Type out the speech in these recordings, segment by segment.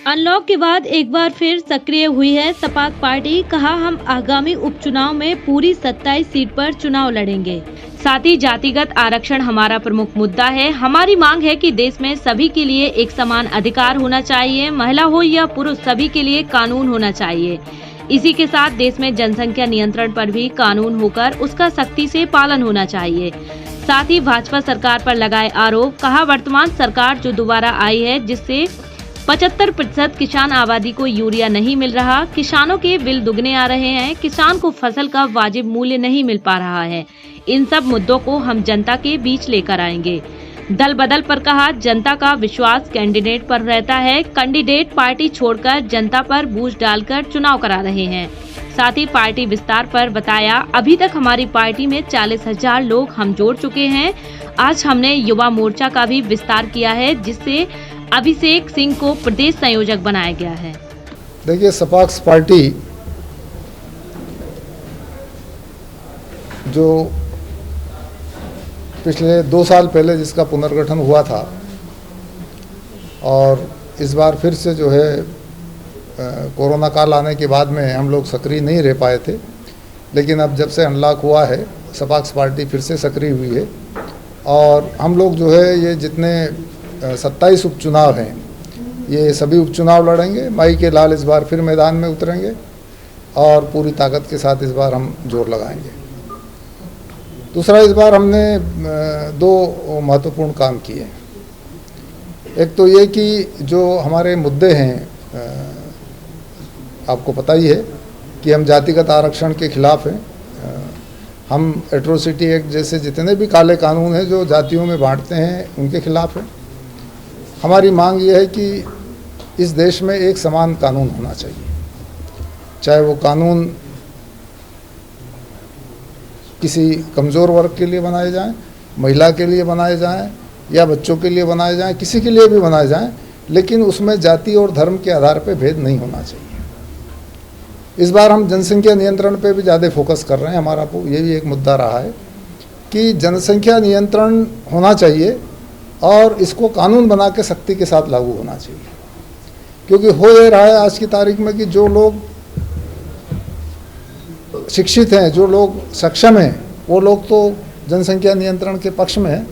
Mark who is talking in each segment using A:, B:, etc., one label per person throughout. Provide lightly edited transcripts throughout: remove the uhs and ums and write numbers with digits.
A: Unlock के बाद एक बार फिर सक्रिय हुई है सपाक पार्टी। कहा, हम आगामी उपचुनाव में पूरी 27 सीट पर चुनाव लड़ेंगे। साथ ही जातिगत आरक्षण हमारा प्रमुख मुद्दा है। हमारी मांग है कि देश में सभी के लिए एक समान अधिकार होना चाहिए। महिला हो या पुरुष, सभी के लिए कानून होना चाहिए। इसी के साथ देश में जनसंख्या नियंत्रण पर भी कानून होकर उसका सख्ती से पालन होना चाहिए। साथ ही भाजपा सरकार पर लगाए आरोप। कहा, वर्तमान सरकार जो दोबारा आई है, जिससे 75% किसान आबादी को यूरिया नहीं मिल रहा, किसानों के बिल दुगने आ रहे हैं, किसान को फसल का वाजिब मूल्य नहीं मिल पा रहा है। इन सब मुद्दों को हम जनता के बीच लेकर आएंगे। दल बदल पर कहा, जनता का विश्वास कैंडिडेट पर रहता है। कैंडिडेट पार्टी छोड़कर जनता पर बोझ डालकर चुनाव करा रहे हैं। साथ ही पार्टी विस्तार पर बताया, अभी तक हमारी पार्टी में 40,000 लोग हम जोड़ चुके हैं। आज हमने युवा मोर्चा का भी विस्तार किया है, जिससे अभिषेक सिंह को प्रदेश संयोजक बनाया गया है।
B: देखिए, सपाक्स पार्टी जो पिछले 2 साल पहले जिसका पुनर्गठन हुआ था और इस बार फिर से जो है कोरोना काल आने के बाद में हम लोग सक्रिय नहीं रह पाए थे, लेकिन अब जब से अनलॉक हुआ है सपाक्स पार्टी फिर से सक्रिय हुई है। और हम लोग जो है ये जितने 27 उपचुनाव हैं, ये सभी उपचुनाव लड़ेंगे। माई के लाल इस बार फिर मैदान में उतरेंगे और पूरी ताकत के साथ इस बार हम जोर लगाएंगे। दूसरा, इस बार हमने 2 महत्वपूर्ण काम किए। एक तो ये कि जो हमारे मुद्दे हैं, आपको पता ही है कि हम जातिगत आरक्षण के खिलाफ हैं। हम एट्रोसिटी एक्ट जैसे जितने भी काले कानून हैं जो जातियों में बांटते हैं, उनके खिलाफ हैं। हमारी मांग ये है कि इस देश में एक समान कानून होना चाहिए, चाहे वो कानून किसी कमज़ोर वर्ग के लिए बनाए जाएं, महिला के लिए बनाए जाएं या बच्चों के लिए बनाए जाएं, किसी के लिए भी बनाए जाएं, लेकिन उसमें जाति और धर्म के आधार पर भेद नहीं होना चाहिए। इस बार हम जनसंख्या नियंत्रण पे भी ज़्यादा फोकस कर रहे हैं। हमारा ये भी एक मुद्दा रहा है कि जनसंख्या नियंत्रण होना चाहिए और इसको कानून बना के सख्ती के साथ लागू होना चाहिए। क्योंकि हो ये रहा है आज की तारीख में कि जो लोग शिक्षित हैं, जो लोग सक्षम हैं, वो लोग तो जनसंख्या नियंत्रण के पक्ष में हैं,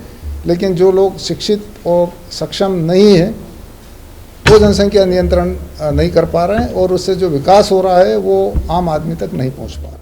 B: लेकिन जो लोग शिक्षित और सक्षम नहीं हैं वो जनसंख्या नियंत्रण नहीं कर पा रहे हैं और उससे जो विकास हो रहा है वो आम आदमी तक नहीं पहुंच पा रहा है।